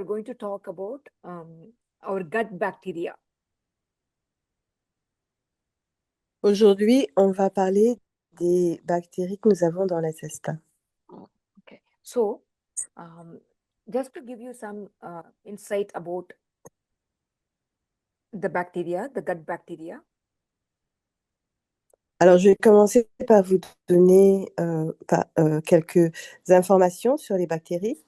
going to talk about our gut bacteria. Aujourd'hui, on va parler des bactéries que nous avons dans l'intestin. Okay, so just to give you some insight about the bacteria, the gut bacteria. Alors, je vais commencer par vous donner quelques informations sur les bactéries.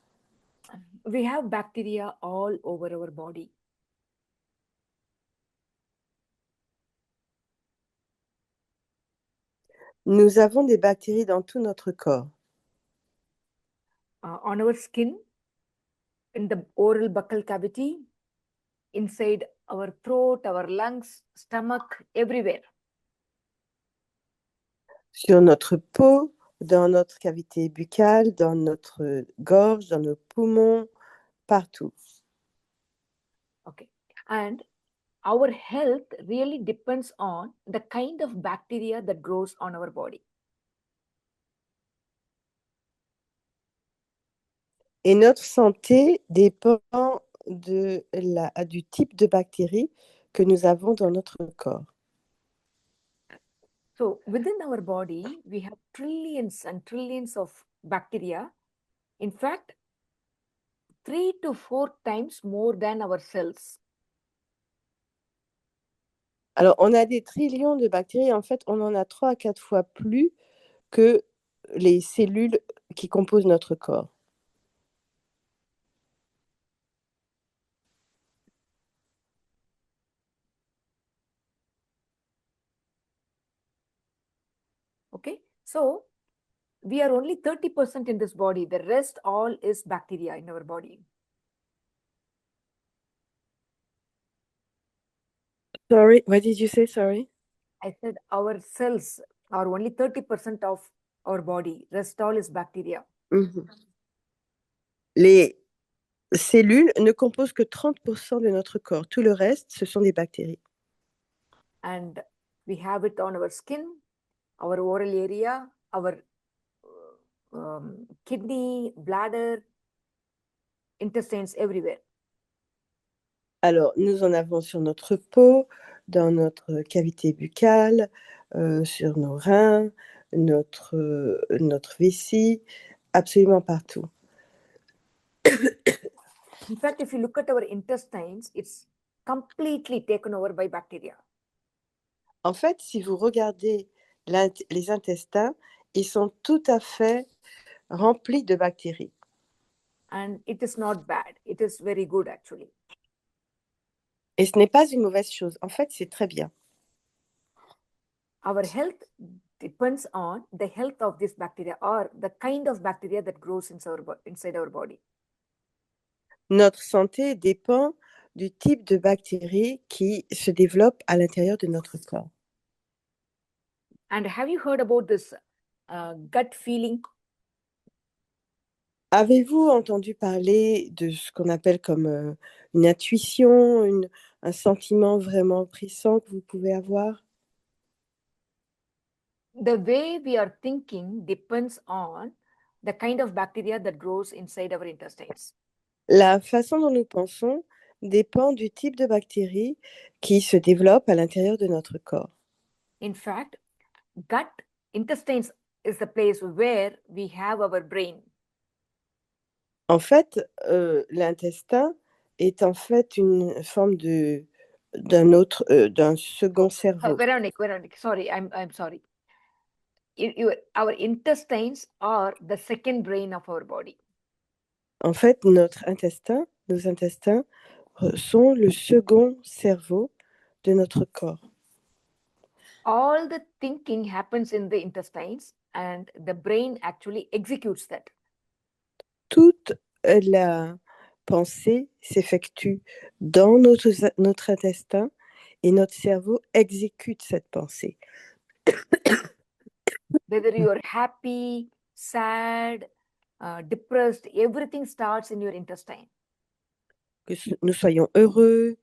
We have bacteria all over our body. Nous avons des bactéries dans tout notre corps. On our skin, in the oral buccal cavity, inside our throat, our lungs, stomach, everywhere. Sur notre peau, dans notre cavité buccale, dans notre gorge, dans nos poumons, partout. Okay, and our health really depends on the kind of bacteria that grows on our body. Et notre santé dépend du type de bactéries que nous avons dans notre corps. So within our body, we have trillions and trillions of bacteria. In fact, 3 to 4 times more than our cells. Alors, on a des trillions de bactéries. En fait, on en a 3 à 4 fois plus que les cellules qui composent notre corps. Okay, so we are only 30% in this body. The rest all is bacteria in our body. Sorry, what did you say? Sorry. I said our cells are only 30% of our body. Rest all is bacteria. Mm-hmm. Les cellules ne composent que 30% de notre corps. Tout le reste, ce sont des bactéries. And we have it on our skin, our oral area, our kidney, bladder, intestines, everywhere. Alors, nous en avons sur notre peau, dans notre cavité buccale, sur nos reins, notre vessie, absolument partout. In fact, if you look at our intestines, it's completely taken over by bacteria. En fait, si vous regardez les intestins, ils sont tout à fait remplis de bactéries. And it is not bad. It is very good, actually. Et ce n'est pas une mauvaise chose. En fait, c'est très bien. Our health depends on the health of this bacteria or the kind of bacteria that grows inside our body. Notre santé dépend du type de bactéries qui se développent à l'intérieur de notre corps. And have you heard about this gut feeling? Avez-vous entendu parler de ce qu'on appelle comme une intuition, un sentiment vraiment pressant que vous pouvez avoir? The way we are thinking depends on the kind of bacteria that grows inside our intestines. La façon dont nous pensons dépend du type de bactéries qui se développent à l'intérieur de notre corps. In fact, gut intestines is the place where we have our brain. En fait, l'intestin est en fait une forme d'un second cerveau. Veronique, sorry, I'm sorry. Our intestines are the second brain of our body. En fait, nos intestins sont le second cerveau de notre corps. All the thinking happens in the intestines and the brain actually executes that. Toute la pensée s'effectue dans notre intestin et notre cerveau exécute cette pensée. Whether you're happy, sad, depressed, everything starts in your intestine. Que nous soyons heureux,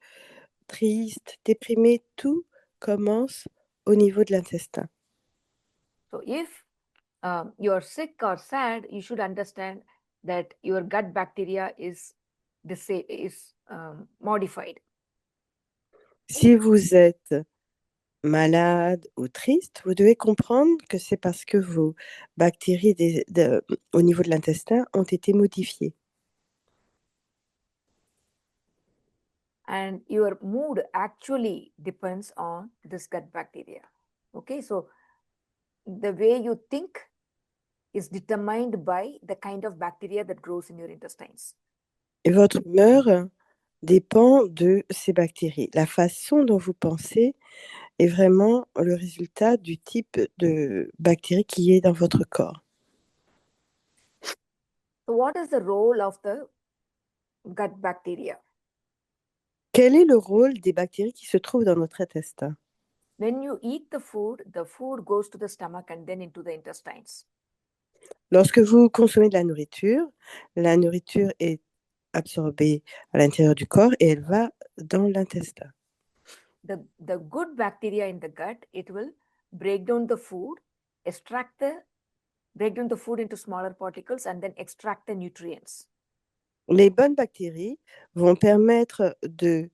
tristes, déprimés, tout commence au niveau de l'intestin. So if you're sick or sad, you should understand that your gut bacteria is modified. Si vous êtes malade ou triste, vous devez comprendre que c'est parce que vos bactéries au niveau de l'intestin ont été modifiées. And your mood actually depends on this gut bacteria. Okay, so the way you think is determined by the kind of bacteria that grows in your intestines. Et votre humeur dépend de ces bactéries. La façon dont vous pensez est vraiment le résultat du type de bactéries qui est dans votre corps. So, what is the role of the gut bacteria? Quel est le rôle des bactéries qui se trouvent dans notre intestin? When you eat the food goes to the stomach and then into the intestines. Lorsque vous consommez de la nourriture est absorbée à l'intérieur du corps et elle va dans l'intestin. The good bacteria in the gut, it will break down the food, break down the food into smaller particles and then extract the nutrients. Les bonnes bactéries vont permettre de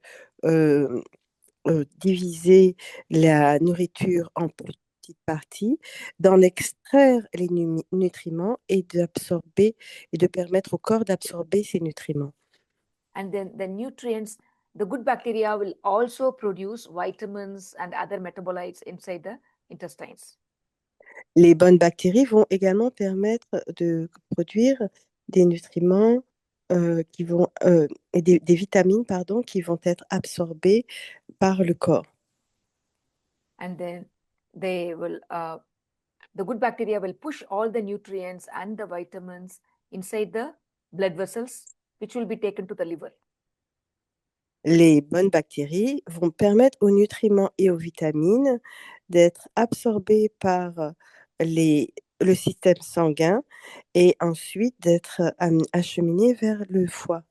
diviser la nourriture en petites parties, d'en extraire les nutriments et d'absorber et de permettre au corps d'absorber ces nutriments. And then the good bacteria will also produce vitamins and other metabolites inside the intestines. Les bonnes bactéries vont également permettre de produire des nutriments et des vitamines qui vont être absorbées par le corps. And then the good bacteria will push all the nutrients and the vitamins inside the blood vessels, which will be taken to the liver. Les bonnes bactéries vont permettre aux nutriments et aux vitamines d'être absorbés par le système sanguin et ensuite d'être acheminés vers le foie.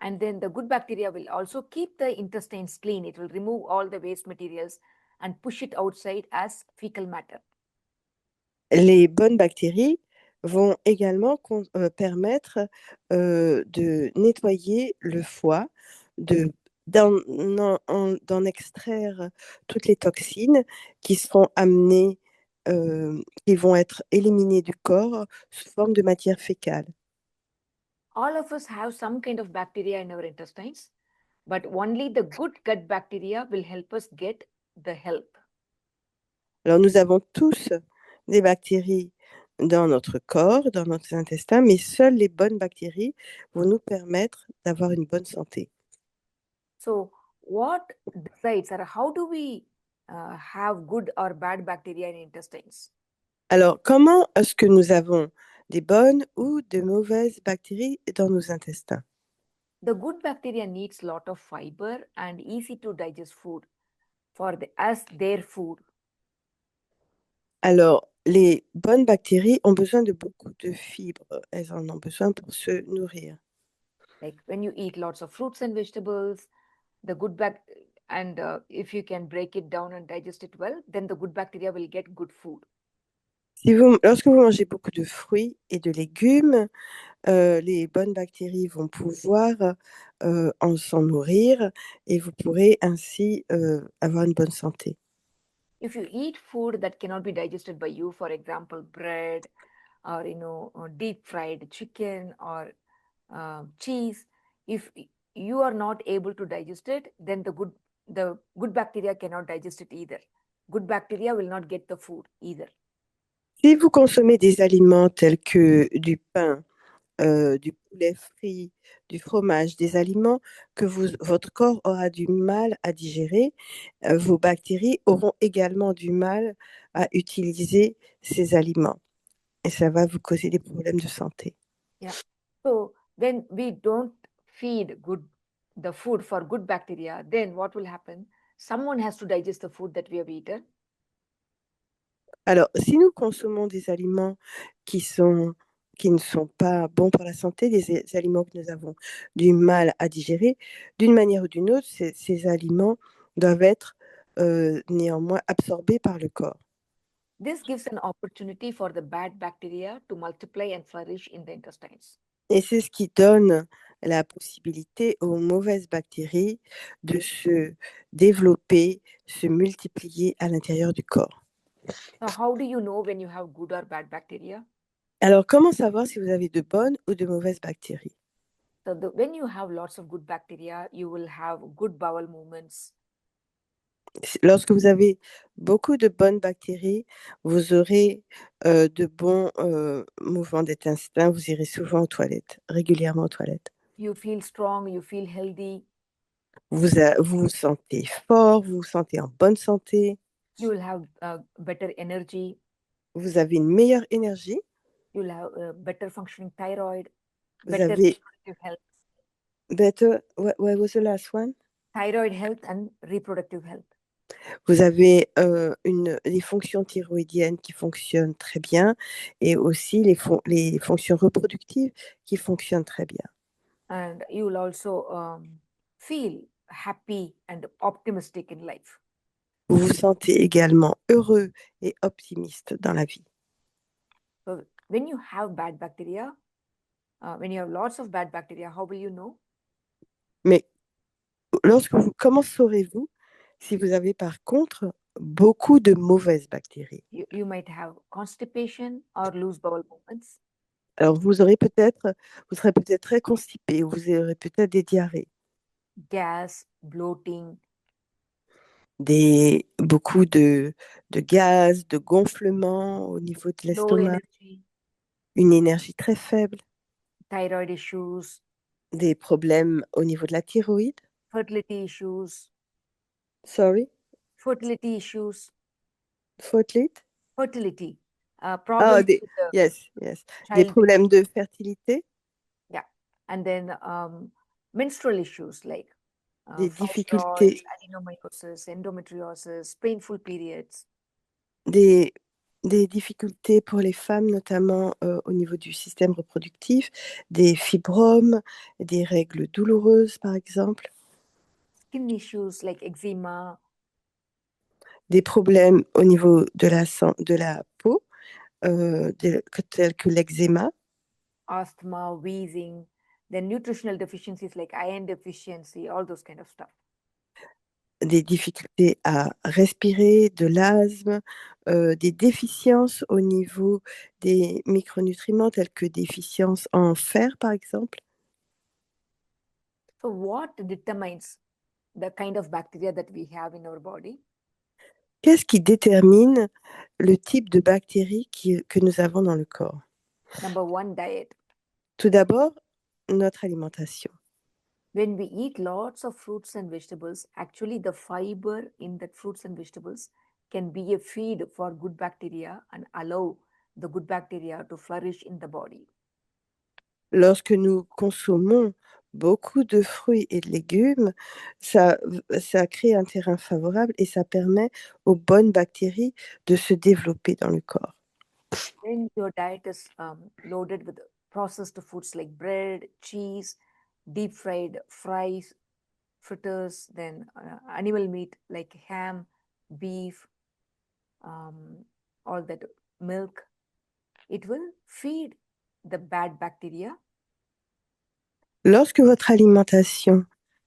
And then the good bacteria will also keep the intestines clean. It will remove all the waste materials and push it outside as fecal matter. Les bonnes bactéries vont également permettre de nettoyer le foie, d'en extraire toutes les toxines qui seront amenées, qui vont être éliminées du corps sous forme de matière fécale. All of us have some kind of bacteria in our intestines, but only the good gut bacteria will help us get the help. Alors nous avons tous des bactéries dans notre corps, dans notre intestin, mais seules les bonnes bactéries vont nous permettre d'avoir une bonne santé. So, what decides or how do we have good or bad bacteria in intestines? Alors, comment est-ce que nous avons des bonnes ou de mauvaises bactéries dans nos intestins? The good bacteria needs lot of fiber and easy to digest food as their food. Alors, les bonnes bactéries ont besoin de beaucoup de fibres. Elles en ont besoin pour se nourrir. Like when you eat lots of fruits and vegetables, if you can break it down and digest it well, then the good bacteria will get good food. Lorsque vous mangez beaucoup de fruits et de légumes, les bonnes bactéries vont pouvoir s'en nourrir et vous pourrez ainsi avoir une bonne santé. If you eat food that cannot be digested by you, for example, bread or deep fried chicken or cheese, if you are not able to digest it, then the good bacteria cannot digest it either. Good bacteria will not get the food either. Si vous consommez des aliments tels que du pain, du poulet frit, du fromage, des aliments que votre corps aura du mal à digérer, vos bactéries auront également du mal à utiliser ces aliments. Et ça va vous causer des problèmes de santé. Yeah. So when we don't feed the food for good bacteria, then what will happen? Someone has to digest the food that we have eaten. Alors, si nous consommons des aliments qui ne sont pas bons pour la santé, des aliments que nous avons du mal à digérer, d'une manière ou d'une autre, ces aliments doivent être néanmoins absorbés par le corps. This gives an opportunity for the bad bacteria to multiply and flourish in the intestines. Et c'est ce qui donne la possibilité aux mauvaises bactéries de se développer, se multiplier à l'intérieur du corps. So how do you know when you have good or bad bacteria? Alors, comment savoir si vous avez de bonnes ou de mauvaises bactéries? So when you have lots of good bacteria, you will have good bowel movements. Lorsque vous avez beaucoup de bonnes bactéries, vous aurez de bons mouvements d'intestin, vous irez souvent aux toilettes, régulièrement aux toilettes. You feel strong, you feel healthy. Vous vous sentez fort, vous vous sentez en bonne santé, You will have better energy. vous avez une meilleure énergie, You will have better functioning thyroid, vous better avez reproductive health, better, what was the last one? thyroid health and reproductive health. Vous avez des fonctions thyroïdiennes qui fonctionnent très bien et aussi les fonctions reproductives qui fonctionnent très bien. And you will also feel happy and optimistic in life. Vous vous sentez également heureux et optimiste dans la vie. So when you have bad bacteria, when you have lots of bad bacteria, how will you know? Mais comment saurez-vous si vous avez par contre beaucoup de mauvaises bactéries? You might have constipation or loose bowel movements, Alors vous serez peut-être très constipé, ou vous aurez peut-être des diarrhées, gas, bloating, beaucoup de gaz, de gonflement au niveau de low l'estomac, energy, une énergie très faible, thyroid issues, des problèmes au niveau de la thyroïde. fertility issues, Sorry, fertility issues, folate? fertility, Ah, problems with the yes, yes. Des childbearing, problèmes de fertilité, yeah, and then menstrual issues like des fibroids, difficultés, adenomyosis, endometriosis, painful periods. des, des difficultés pour les femmes, notamment au niveau du système reproductif, des fibromes, des règles douloureuses, par exemple, Skin issues like eczema, des problèmes au niveau de la peau, tels que l'eczéma, asthma, wheezing, then nutritional deficiencies like iron deficiency, all those kind of stuff. des difficultés à respirer, de l'asthme, des déficiences au niveau des micronutriments, tels que déficience en fer, par exemple. So, what determines the kind of bacteria that we have in our body? Qu'est-ce qui détermine le type de bactéries que nous avons dans le corps? Number one, diet. Tout d'abord, notre alimentation. When we eat lots of fruits and vegetables, actually the fiber in that fruits and vegetables can be a feed for good bacteria and allow the good bacteria to flourish in the body. Lorsque nous consommons beaucoup de fruits et de légumes, ça crée un terrain favorable et ça permet aux bonnes bactéries de se développer dans le corps. When your diet is loaded with processed foods like bread, cheese, deep fried fries, fritters, then animal meat like ham, beef, all that milk, it will feed the bad bacteria. Lorsque votre alimentation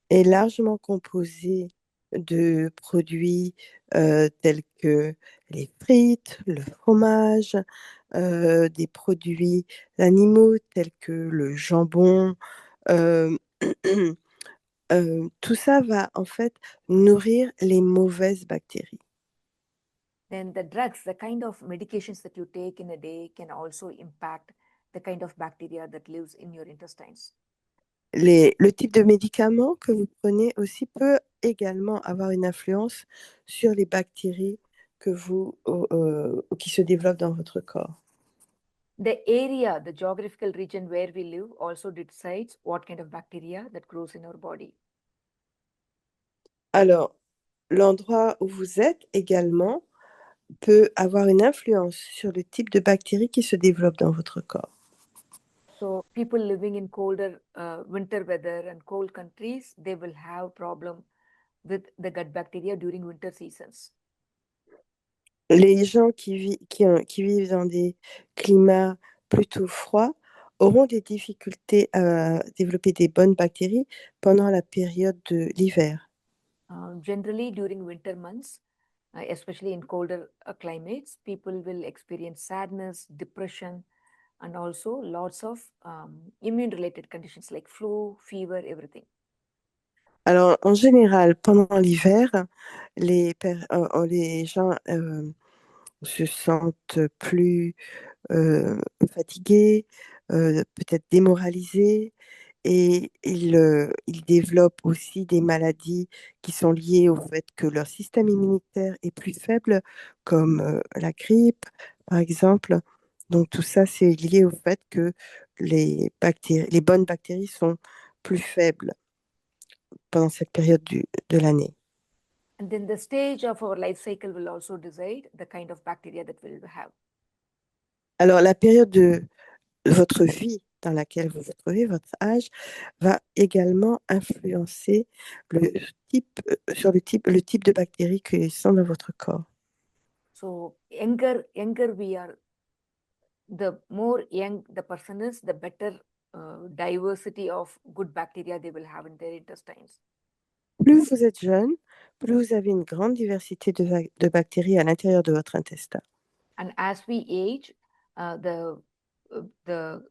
est largement composée de produits tels que les frites, le fromage, des produits animaux tels que le jambon, euh, tout ça va en fait nourrir les mauvaises bactéries. Then the drugs, the kind of medications that you take in a day can also impact the kind of bacteria that lives in your intestines. Le type de médicament que vous prenez aussi peut également avoir une influence sur les bactéries qui se développent dans votre corps. The area, the geographical region where we live also decides what kind of bacteria that grows in our body. Alors, l'endroit où vous êtes également peut avoir une influence sur le type de bactéries qui se développent dans votre corps. So people living in colder winter weather and cold countries, they will have problem with the gut bacteria during winter seasons. Les gens qui vivent dans des climats plutôt froids auront des difficultés à développer des bonnes bactéries pendant la période de l'hiver. Generally, during winter months, especially in colder climates, people will experience sadness, depression, and also lots of immune related conditions like flu, fever, everything. Alors, en général, pendant l'hiver, les gens se sentent plus fatigués, peut-être démoralisés, et ils développent aussi des maladies qui sont liées au fait que leur système immunitaire est plus faible, comme la grippe, par exemple. Donc tout ça, c'est lié au fait que les bonnes bactéries sont plus faibles pendant cette période de l'année. And then the stage of our life cycle will also decide the kind of bacteria that we'll have. Alors la période de votre vie dans laquelle vous vous trouvez, votre âge, va également influencer le le type de bactéries qui sont dans votre corps. So younger we are, the more young the person is, the better diversity of good bacteria they will have in their intestines. Plus vous êtes jeune, plus vous avez une grande diversité de bactéries à l'intérieur de votre intestin. And as we age, the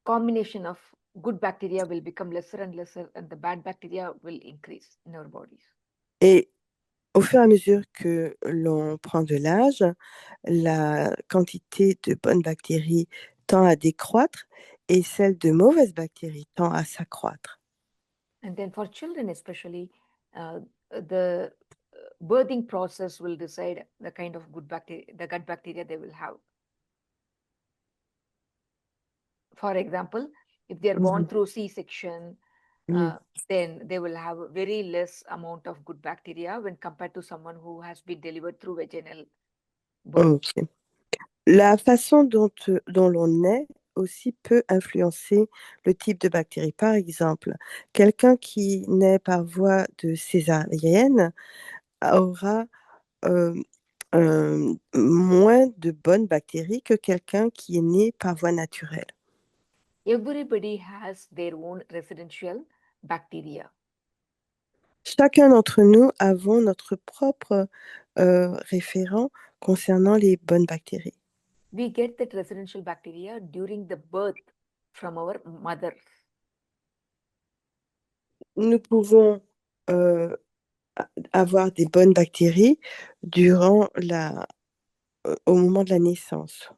combination of good bacteria will become lesser and lesser, and the bad bacteria will increase in our bodies. Et au fur et à mesure que l'on prend de l'âge, la quantité de bonnes bactéries tend à décroître et celle de mauvaises bactéries tend à s'accroître. And then for children, especially, the birthing process will decide the kind of good bacteria, the gut bacteria they will have. For example, if they are born Mhm. through C-section, Oui. then they will have a very less amount of good bacteria when compared to someone who has been delivered through vaginal birth. Ok. La façon dont l'on naît aussi peut influencer le type de bactéries. Par exemple, quelqu'un qui naît par voie de césarienne aura euh, moins de bonnes bactéries que quelqu'un qui est né par voie naturelle. Everybody has their own residential bacteria. Chacun d'entre nous avons notre propre référent concernant les bonnes bactéries. We get that residential bacteria during the birth from our mothers. Nous pouvons euh, avoir des bonnes bactéries au moment de la naissance.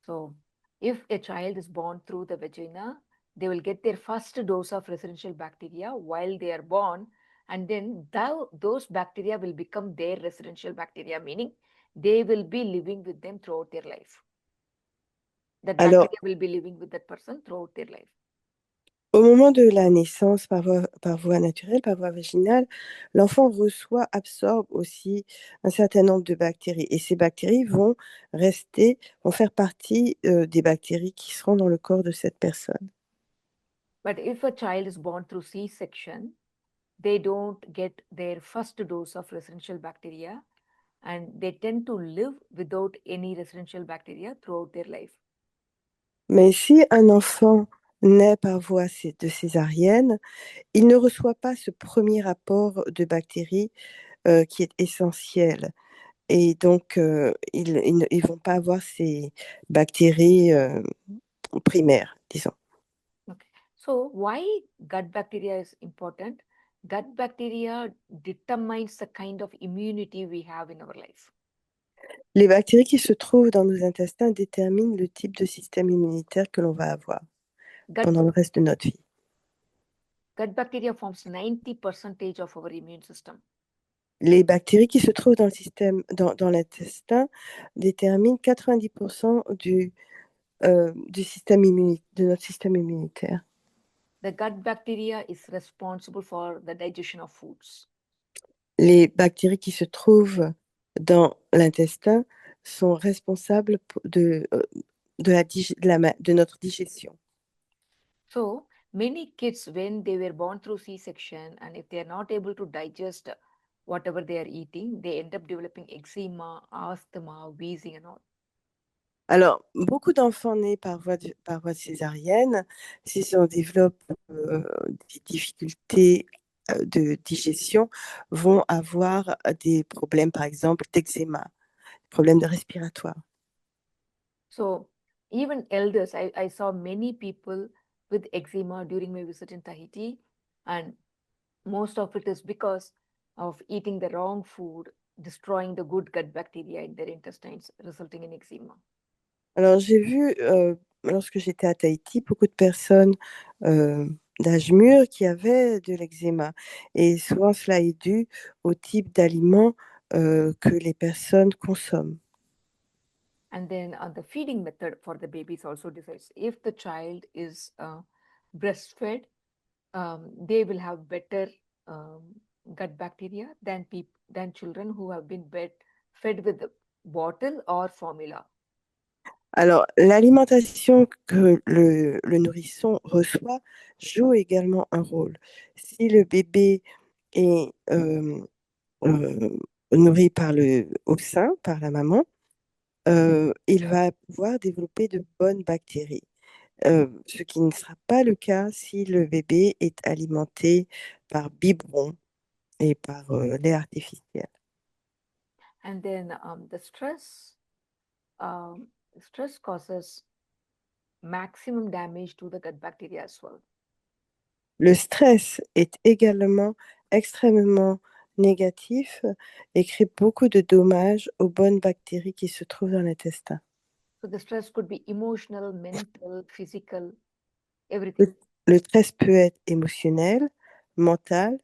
So, if a child is born through the vagina, they will get their first dose of residential bacteria while they are born, and then those bacteria will become their residential bacteria, meaning they will be living with them throughout their life. That Alors, bacteria will be living with that person throughout their life. au moment de la naissance par voie naturelle, par voie vaginale, l'enfant absorbe aussi un certain nombre de bactéries. Et ces bactéries vont faire partie des bactéries qui seront dans le corps de cette personne. But if a child is born through C-section, they don't get their first dose of residential bacteria, and they tend to live without any residential bacteria throughout their life. Mais si un enfant naît par voie de césarienne, il ne reçoit pas ce premier apport de bactéries qui est essentiel. Et donc, ils ne vont pas avoir ces bactéries primaires, disons. Okay. So why gut bacteria is important? Gut bacteria determines the kind of immunity we have in our life. Les bactéries qui se trouvent dans nos intestins déterminent le type de système immunitaire que l'on va avoir Gut, pendant le reste de notre vie. gut bacteria forms 90% of our immune system. Les bactéries qui se trouvent dans l'intestin déterminent 90% de notre système immunitaire. The gut bacteria is responsible for the digestion of foods. Les bactéries qui se trouvent dans l'intestin sont responsables de notre digestion. So many kids, when they were born through C-section, and if they are not able to digest whatever they are eating, they end up developing eczema, asthma, wheezing, and all. Alors, beaucoup d'enfants nés par voie césarienne, s'ils en développent des difficultés de digestion, vont avoir des problèmes, par exemple, d'eczéma, problèmes de respiratoire. So even elders, I saw many people with eczema during my visit in Tahiti, and most of it is because of eating the wrong food, destroying the good gut bacteria in their intestines, resulting in eczema. Alors, j'ai vu, lorsque j'étais à Tahiti, beaucoup de personnes euh, d'âge mûr qui avaient de l'eczéma. Et souvent, cela est dû au type d'aliments que les personnes consomment. And then the feeding method for the babies also decides if the child is breastfed, they will have better um, gut bacteria than children who have been fed with the bottle or formula. Alors, l'alimentation que le nourrisson reçoit joue également un rôle. Si le bébé est euh, nourri au sein, par la maman, il va pouvoir développer de bonnes bactéries. Ce qui ne sera pas le cas si le bébé est alimenté par biberon et par lait artificiel. And then the um, stress causes maximum damage to the gut bacteria as well. Le stress est également extrêmement négatif et crée beaucoup de dommages aux bonnes bactéries qui se trouvent dans l'intestin. So the stress could be emotional, mental, physical, everything. Le, le stress peut être émotionnel, mental,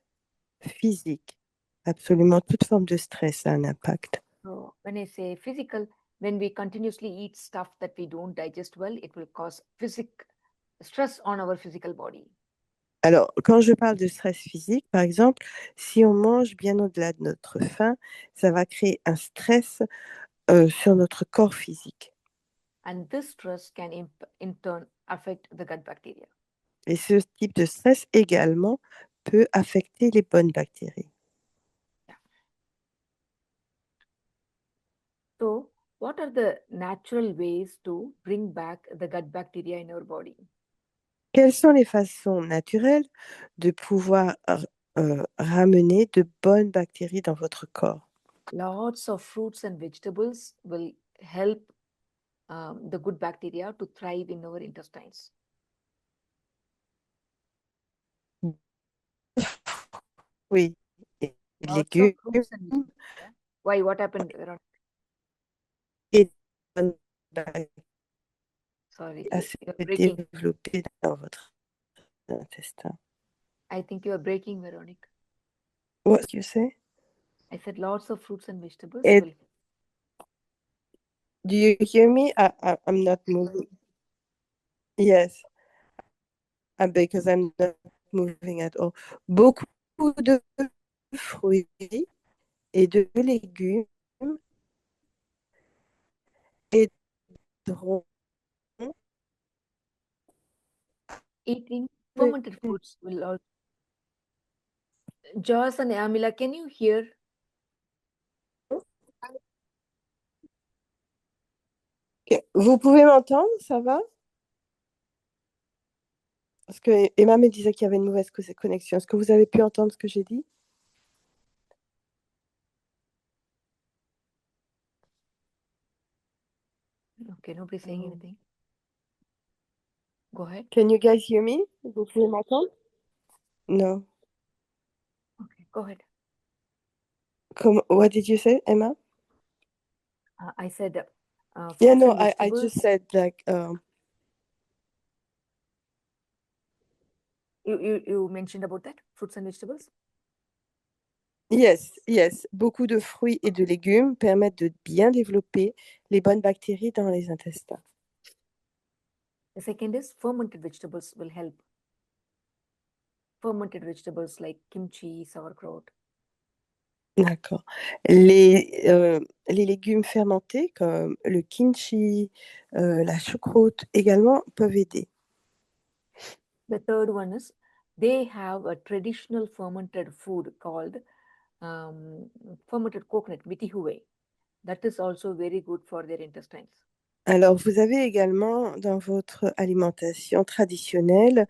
physique. Absolument toute forme de stress a un impact. So when I say physical, when we continuously eat stuff that we don't digest well, it will cause stress on our physical body. Alors, quand je parle de stress physique, par exemple, si on mange bien au-delà de notre faim, ça va créer un stress sur notre corps physique. And this stress can in turn affect the gut bacteria. Et ce type de stress également peut affecter les bonnes bactéries. Yeah. So, what are the natural ways to bring back the gut bacteria in our body? Quelles sont les façons naturelles de pouvoir ramener de bonnes bactéries dans votre corps? Lots of fruits and vegetables will help the good bacteria to thrive in our intestines. Oui, et Lots of légumes fruits and vegetables. Yeah. Why? What happened? et de bonnes bactéries Sorry, à se you're breaking. développer dans votre intestin. I think you are breaking, Veronique. What do you say? I said lots of fruits and vegetables Et will. do you hear me? I'm not moving. Yes, because I'm not moving at all. Beaucoup de fruits et de légumes aideront Eating fermented foods will also. Joss and Amila, can you hear? Ok. Vous pouvez m'entendre, ça va? Parce que Emma me disait qu'il y avait une mauvaise connexion. Est-ce que vous avez pu entendre ce que j'ai dit? Okay, nobody's saying anything. Go ahead. Can you guys hear me? Vous pouvez m'entendre? No. Okay, go ahead. What did you say, Emma? I said Yeah, fruits no, and I vegetables. just said like You mentioned about that fruits and vegetables. yes, yes. Beaucoup de fruits et de légumes permettent de bien développer les bonnes bactéries dans les intestins. The second is fermented vegetables will help. Fermented vegetables like kimchi, sauerkraut. D'accord. Les légumes fermentés comme le kimchi, la choucroute également peuvent aider. The third one is they have a traditional fermented food called fermented coconut, mitihuwe. That is also very good for their intestines. Alors, vous avez également dans votre alimentation traditionnelle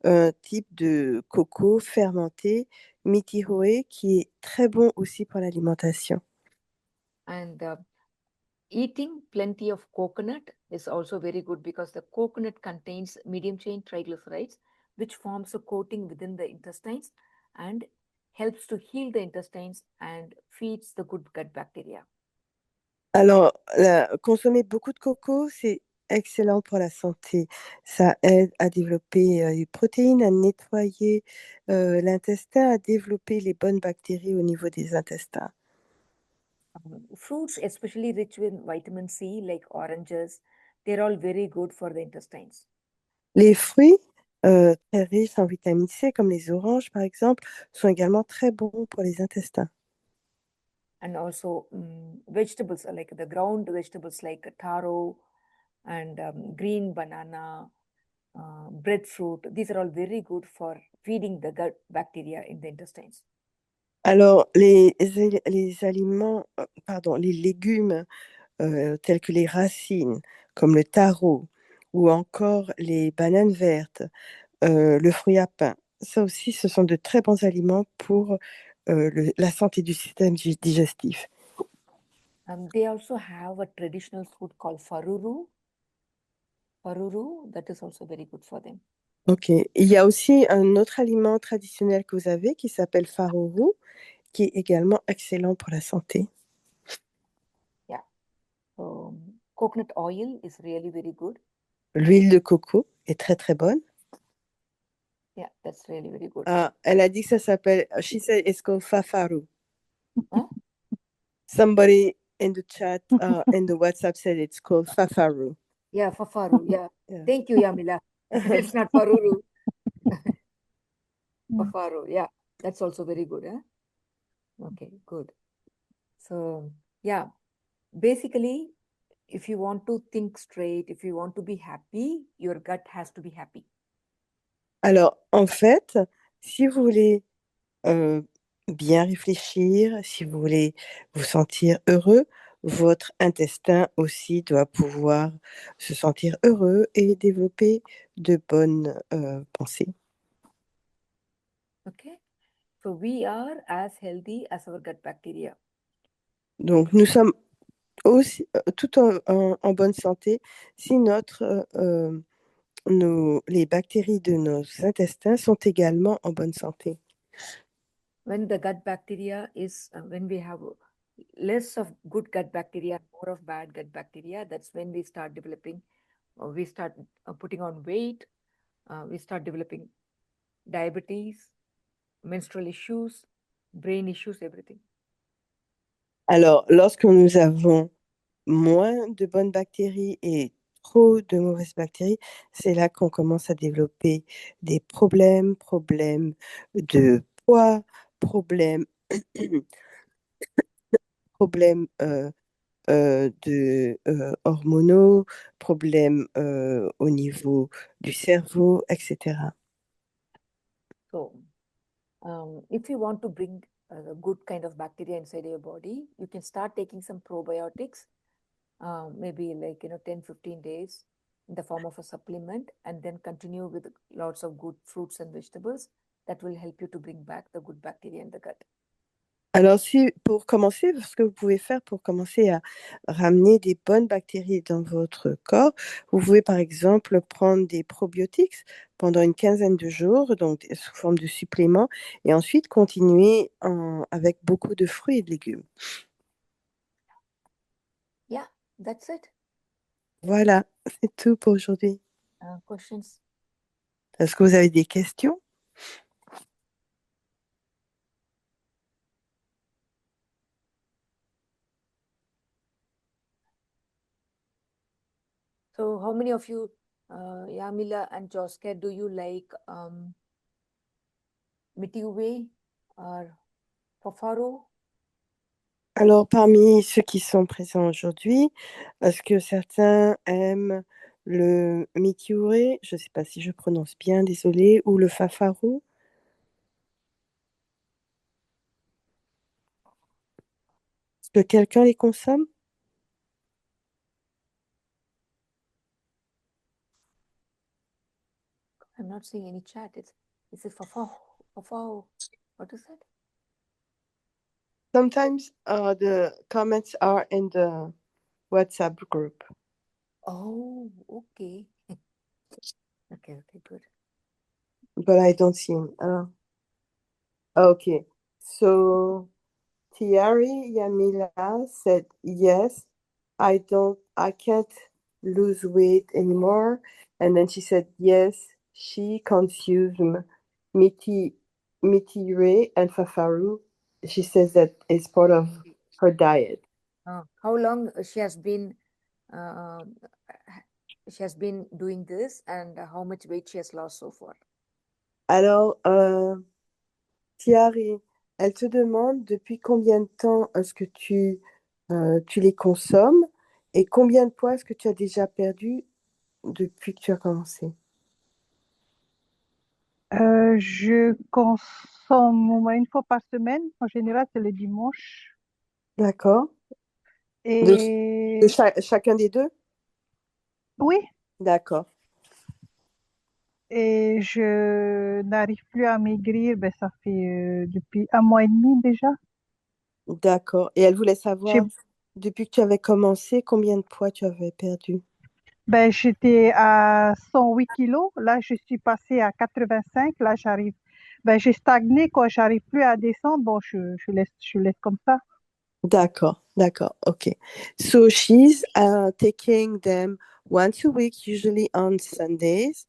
un type de coco fermenté, mitihoé, qui est très bon aussi pour l'alimentation. And eating plenty of coconut is also very good because the coconut contains medium chain triglycerides, which forms a coating within the intestines and helps to heal the intestines and feeds the good gut bacteria. Alors, consommer beaucoup de coco, c'est excellent pour la santé. Ça aide à développer les protéines, à nettoyer l'intestin, à développer les bonnes bactéries au niveau des intestins. Fruits, especially rich with vitamin C, like oranges, they're all very good for the intestines. Les fruits très riches en vitamine C, comme les oranges par exemple, sont également très bons pour les intestins. And also vegetables like the ground vegetables like taro and green banana, breadfruit. These are all very good for feeding the gut bacteria in the intestines. Alors, les aliments, pardon, les légumes tels que les racines, comme le taro, ou encore les bananes vertes, le fruit à pain, ça aussi, ce sont de très bons aliments pour la santé du système digestif. They also have a traditional food called faruru. Faruru, that is also very good for them. Ok. Il y a aussi un autre aliment traditionnel que vous avez qui s'appelle farourou, qui est également excellent pour la santé. Yeah. So coconut oil is really very good. L'huile de coco est très très bonne. Yeah, that's really very good. Ah, elle a dit que ça s'appelle, she said it's called fafaru. Huh? Somebody in the chat, in the WhatsApp said it's called fafaru. Yeah, fafaru. Yeah. Yeah. Thank you, Yamila. It's not faruru. Fafaru. Yeah, that's also very good. Huh? Okay, good. So, yeah, basically, if you want to think straight, if you want to be happy, your gut has to be happy. Alors, en fait, si vous voulez euh, bien réfléchir, si vous voulez vous sentir heureux, votre intestin aussi doit pouvoir se sentir heureux et développer de bonnes pensées. Okay. So we are as healthy as our gut bacteria. Donc, nous sommes aussi tout en bonne santé si les bactéries de nos intestins sont également en bonne santé. When the gut bacteria is, when we have less of good gut bacteria, more of bad gut bacteria, that's when we start developing, we start putting on weight, we start developing diabetes, menstrual issues, brain issues, everything. Alors, lorsque nous avons moins de bonnes bactéries et trop de mauvaises bactéries, c'est là qu'on commence à développer des problèmes de poids, problèmes, problèmes hormonaux, problèmes au niveau du cerveau, etc. So, if you want to bring a good kind of bacteria inside your body, you can start taking some probiotics, maybe like 10-15 days in the form of a supplement, and then continue with lots of good fruits and vegetables that will help you to bring back the good bacteria in the gut. Alors, si pour commencer, ce que vous pouvez faire pour commencer à ramener des bonnes bactéries dans votre corps, vous pouvez par exemple prendre des probiotiques pendant une quinzaine de jours, donc sous forme de suppléments, et ensuite continuer avec beaucoup de fruits et de légumes. Yeah, that's it. Voilà, c'est tout pour aujourd'hui. Questions? Est-ce que vous avez des questions? So, how many of you, Yamila and Joska, do you like Mitiway or Fafaro? Alors, parmi ceux qui sont présents aujourd'hui, est-ce que certains aiment le mikiure, je ne sais pas si je prononce bien, désolé, ou le fafaru? Est-ce que quelqu'un les consomme? I'm not seeing any chat. It's a fafao. What is that? Sometimes the comments are in the WhatsApp group, Oh, okay. Okay, good. but I don't see him. Okay, so Thierry Yamila said yes. I can't lose weight anymore. And then she said yes. She consumes miti, mitire and fafaru. She says that it's part of her diet. How long um, she has been doing this, and how much weight she has lost so far? Alors, Thierry, elle te demande depuis combien de temps est-ce que tu les consommes et combien de poids est-ce que tu as déjà perdu depuis que tu as commencé. Je consomme au moins une fois par semaine. En général, c'est le dimanche. D'accord. De, de Et chacun des deux? oui, D'accord, et je n'arrive plus à maigrir. Ben, ça fait depuis un mois et demi déjà. d'accord. Et elle voulait J'ai, savoir, depuis que tu avais commencé, combien de poids tu avais perdu? ben, j'étais à 108 kilos. Là, je suis passée à 85. Là, j'arrive. Ben, j'ai stagné, quoi. J'arrive plus à descendre. Bon, je laisse comme ça. D'accord, d'accord. Okay. So she's taking them once a week, usually on Sundays.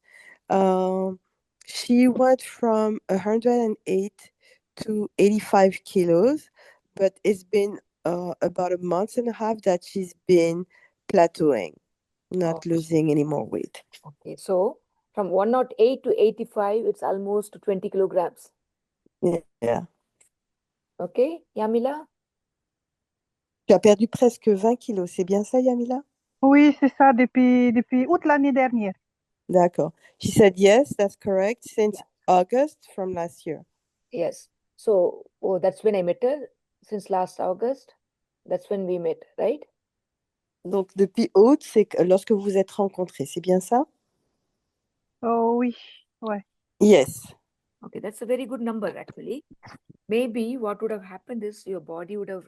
Um, she went from 108 to 85 kilos, but it's been about a month and a half that she's been plateauing, not Oh, losing any more weight. okay. So from 108 to 85, it's almost 20 kilograms. Yeah. Okay, Yamila? Tu as perdu presque 20 kilos, c'est bien ça, Yamila? Oui, c'est ça, depuis août l'année dernière. D'accord. She said yes, that's correct, since Yeah. August from last year. Yes. So, oh, that's when I met her since last August. That's when we met, right? Donc, depuis août, c'est lorsque vous vous êtes rencontrés, c'est bien ça? Oh oui, ouais. Yes. Okay, that's a very good number actually. Maybe what would have happened is your body would have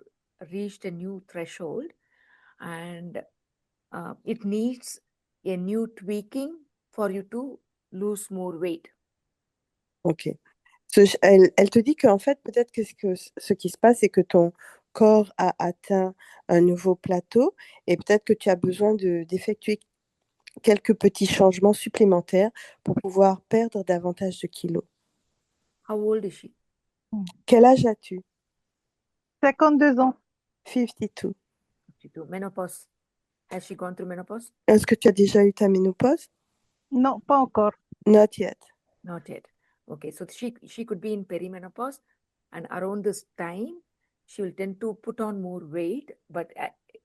reached a new threshold and it needs a new tweaking for you to lose more weight. OK. Elle te dit qu'en fait, peut-être que ce qui se passe, c'est que ton corps a atteint un nouveau plateau et peut-être que tu as besoin d'effectuer quelques petits changements supplémentaires pour pouvoir perdre davantage de kilos. How old is she? Quel âge as-tu? 52 ans. 52. 52. Menopause. Has she gone through menopause? Est-ce que tu as déjà eu ta ménopause? Non, pas encore. Not yet. Not yet. Okay, so she could be in perimenopause, and around this time, she will tend to put on more weight. But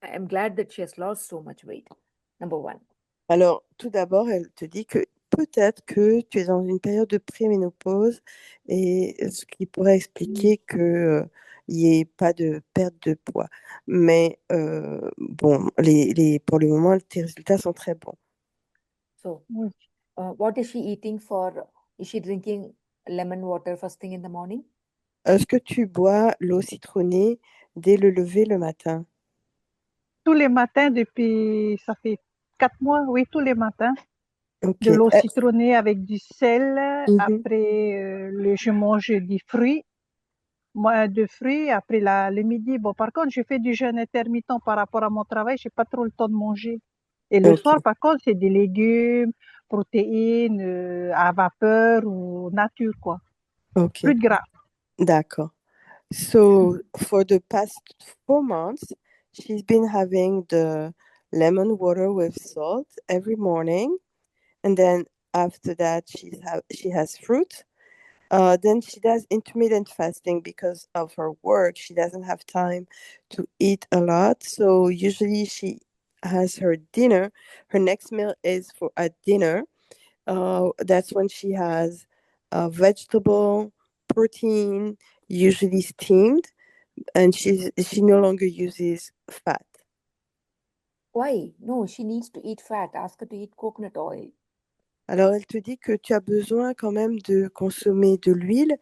I'm glad that she has lost so much weight. Number one. Alors, tout d'abord, elle te dit que peut-être que tu es dans une période de préménopause et ce qui pourrait expliquer qu'il n'y ait pas de perte de poids. Mais bon, pour le moment, tes résultats sont très bons. So, Oui. what is she eating for? Is she drinking lemon water first thing in the morning? Est-ce que tu bois l'eau citronnée dès le lever le matin? Tous les matins ça fait 4 mois, oui, tous les matins. Ok. De l'eau citronnée avec du sel. Mhm. Après, je mange des fruits. Moi, de fruits. Après, le midi. Bon, par contre, je fais du jeûne intermittent par rapport à mon travail. Je n'ai pas trop le temps de manger. Et le Ok. soir, par contre, c'est des légumes, protéines, à vapeur ou nature, quoi. Ok. Plus de gras. D'accord. So for the past 4 months, she's been having the lemon water with salt every morning, and then after that, she has fruit. Then she does intermittent fasting because of her work. She doesn't have time to eat a lot, so usually she has her dinner. Her next meal is for at dinner. That's when she has vegetable, protein, usually steamed, and she no longer uses fat. Why? No, she needs to eat fat. Ask her to eat coconut oil. Alors, elle te dit que tu as besoin quand même de consommer de l'huile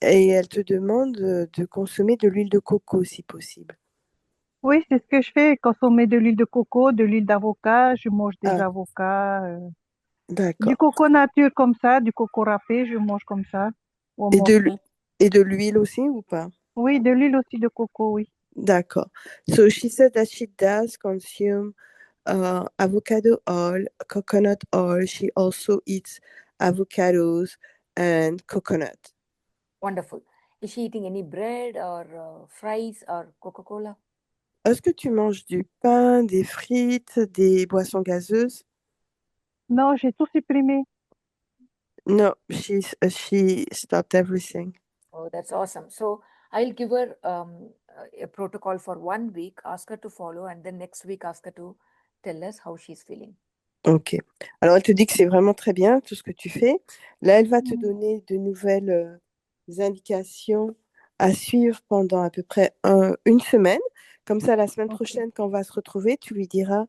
et elle te demande de consommer de l'huile de coco si possible. Oui, c'est ce que je fais, consommer de l'huile de coco, de l'huile d'avocat, je mange des Ah, avocats, du d'accord. coco nature comme ça, du coco râpé, je mange comme ça, au Et de, morceau. et de l'huile aussi ou pas? Oui, de l'huile aussi de coco, oui. D'accord. So she said that she does consume avocado oil, coconut oil. She also eats avocados and coconut. Wonderful. Is she eating any bread or fries or Coca-Cola? Est-ce que tu manges du pain, des frites, des boissons gazeuses? Non, j'ai tout supprimé. No, she stopped everything. Oh, that's awesome. So I'll give her a protocol for 1 week, ask her to follow, and then next week ask her to tell us how she's feeling. Ok. Alors, elle te dit que c'est vraiment très bien tout ce que tu fais. Là, elle va te Mm. donner de nouvelles indications à suivre pendant à peu près une semaine. Comme ça, la semaine Ok, prochaine, quand on va se retrouver, tu lui diras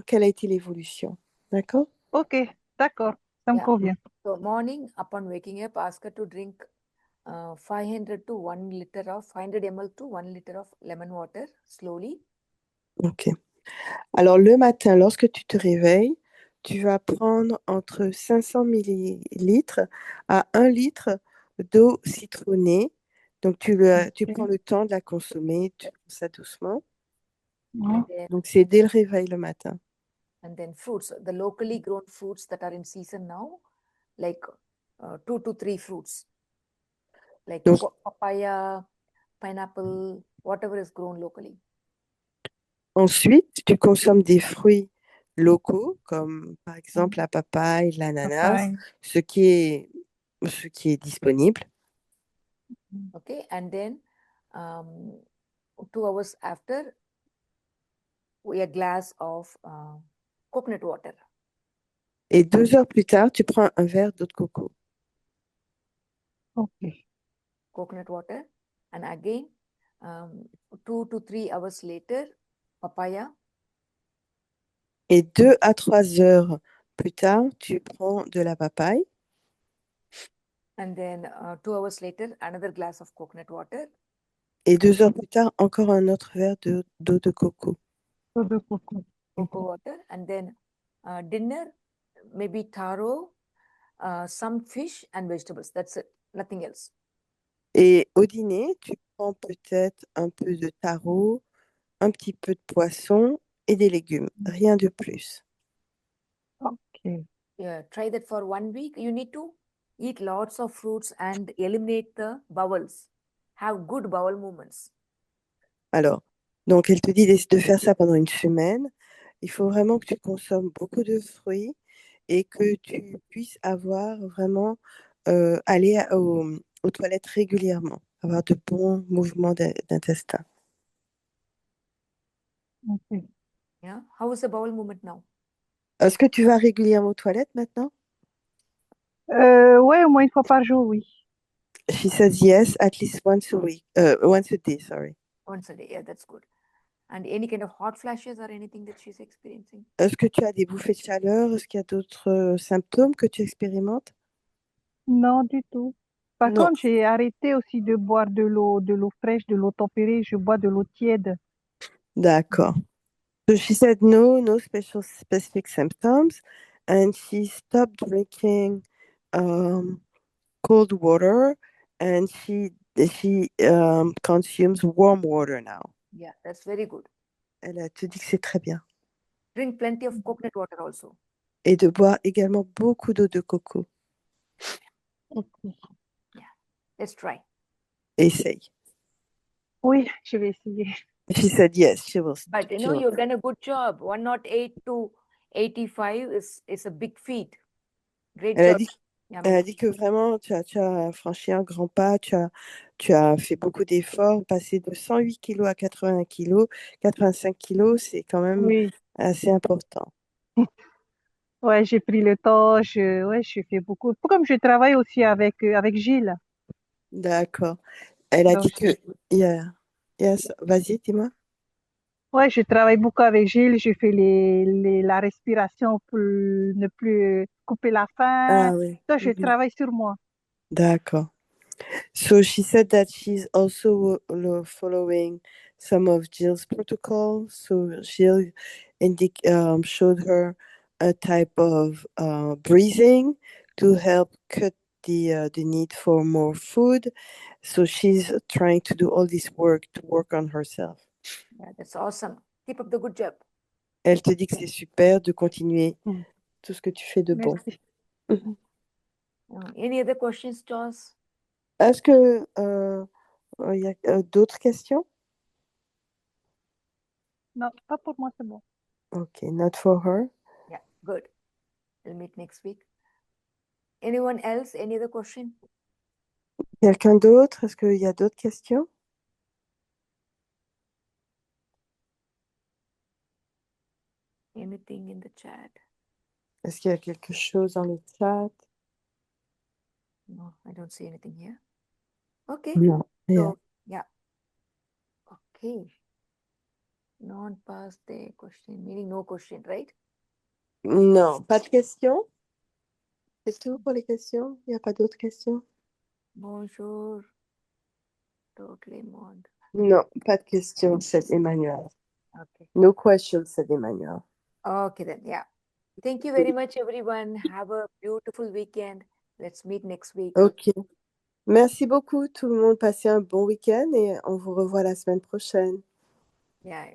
quelle a été l'évolution. D'accord? ok, d'accord, ça me Yeah. convient. So morning, upon waking up, ask her to drink 500 to 1 liter of 500 ml to 1 liter of lemon water slowly. Ok. Alors, le matin, lorsque tu te réveilles, tu vas prendre entre 500 millilitres à 1 litre d'eau citronnée. Donc, tu prends Ok. le temps de la consommer, tu prends ça doucement. And Mm. then Donc, c'est dès le réveil le matin. fruits, the locally grown fruits that are in season now, like 2 to 3 fruits, like Donc, papaya, pineapple, whatever is grown locally. ensuite, tu consommes des fruits locaux, comme par exemple Mm. la papaye, l'ananas, Papaye. ce qui est, ce qui est disponible. Mm. Okay, and then um, 2 hours after, a glass of coconut water. Et 2 heures plus tard, tu prends un verre d'eau de coco. Ok, Coconut water, and again, um, 2 to 3 hours later, papaya, Et 2 à 3 heures plus tard, tu prends de la papaye. and then 2 hours later, another glass of coconut water. Et 2 heures plus tard, encore un autre verre d'eau de coco. eau de coco. Ok. Cocoa water, and then dinner, maybe taro, some fish and vegetables. That's it, nothing else. Et au dîner, tu prends peut-être un peu de taro, un petit peu de poisson et des légumes. Rien de plus. Ok. Yeah, try that for 1 week. You need to eat lots of fruits and eliminate the bowels. Have good bowel movements. Alors, donc elle te dit de faire ça pendant une semaine. Il faut vraiment que tu consommes beaucoup de fruits et que tu puisses avoir vraiment aller aux toilettes régulièrement, avoir de bons mouvements d'intestin. Ok. Yeah. How is the bowel movement now? Est-ce que tu vas régulièrement aux toilettes maintenant? Ouais, au moins une fois par jour, oui. She says yes, at least once a week, once a day, sorry. Once a day. Yeah, that's good. And any kind of hot flashes or anything that she's experiencing? Est-ce que tu as des bouffées de chaleur? Est-ce qu'il y a d'autres symptômes que tu expérimentes? Non, du tout. Par Non. contre, j'ai arrêté aussi de boire de l'eau fraîche, de l'eau tempérée. Je bois de l'eau tiède. D'accord. So she said no, no special specific symptoms, and she stopped drinking um, cold water, and she consumes warm water now. Yeah, that's very good. Elle te dit que c'est très bien. Drink plenty of coconut water also. Et de boire également beaucoup d'eau de coco. Ok. Yeah, let's try. Essaye. Oui, je vais essayer. She said yes, she will. But She will. you've done a good job. 108 to 85 is a big feat. Great Elle a job, dit, elle a Yamini. dit que vraiment, tu as franchi un grand pas, tu as fait beaucoup d'efforts, passer de 108 kilos à 80 kilos, 85 kilos, c'est quand même Oui. assez important. Ouais, j'ai pris le temps. Ouais, je fais beaucoup. Comme je travaille aussi avec Gilles. D'accord. Elle a Donc, dit que, yeah, yes, vas-y, dis-moi. Ouais, je travaille beaucoup avec Gilles. Je fais la respiration pour ne plus couper la faim. Ah oui. Ça, je travaille sur moi. D'accord. So she said that she's also following some of Jill's protocol. So Jill showed her a type of breathing to help cut the need for more food. So she's trying to do all this work to work on herself. Yeah, that's awesome. Keep up the good job. Elle te dit que c'est super de continuer Mm. tout ce que tu fais de bon. Merci. Any other questions, Joss? Est-ce que il y a d'autres questions? Non, pas pour moi, c'est bon. Okay, not for her. Yeah, good. We'll meet next week. Anyone else? Any other question? Quelqu'un d'autre? Est-ce qu'il y a d'autres questions? Anything in the chat? Est-ce qu'il y a quelque chose dans le chat? No, I don't see anything here. Okay. Non. So, yeah. Okay. Non-pass the question, meaning no question, right? Non, pas de questions? C'est tout pour les questions? Il n'y a pas d'autres questions? Bonjour. Totally monde. Non, pas de questions, c'est Emmanuel. Okay. No questions, c'est Emmanuel. Okay then, yeah. Thank you very much, everyone. Have a beautiful weekend. Let's meet next week. Ok. Merci beaucoup tout le monde. Passez un bon week-end et on vous revoit la semaine prochaine. Yeah.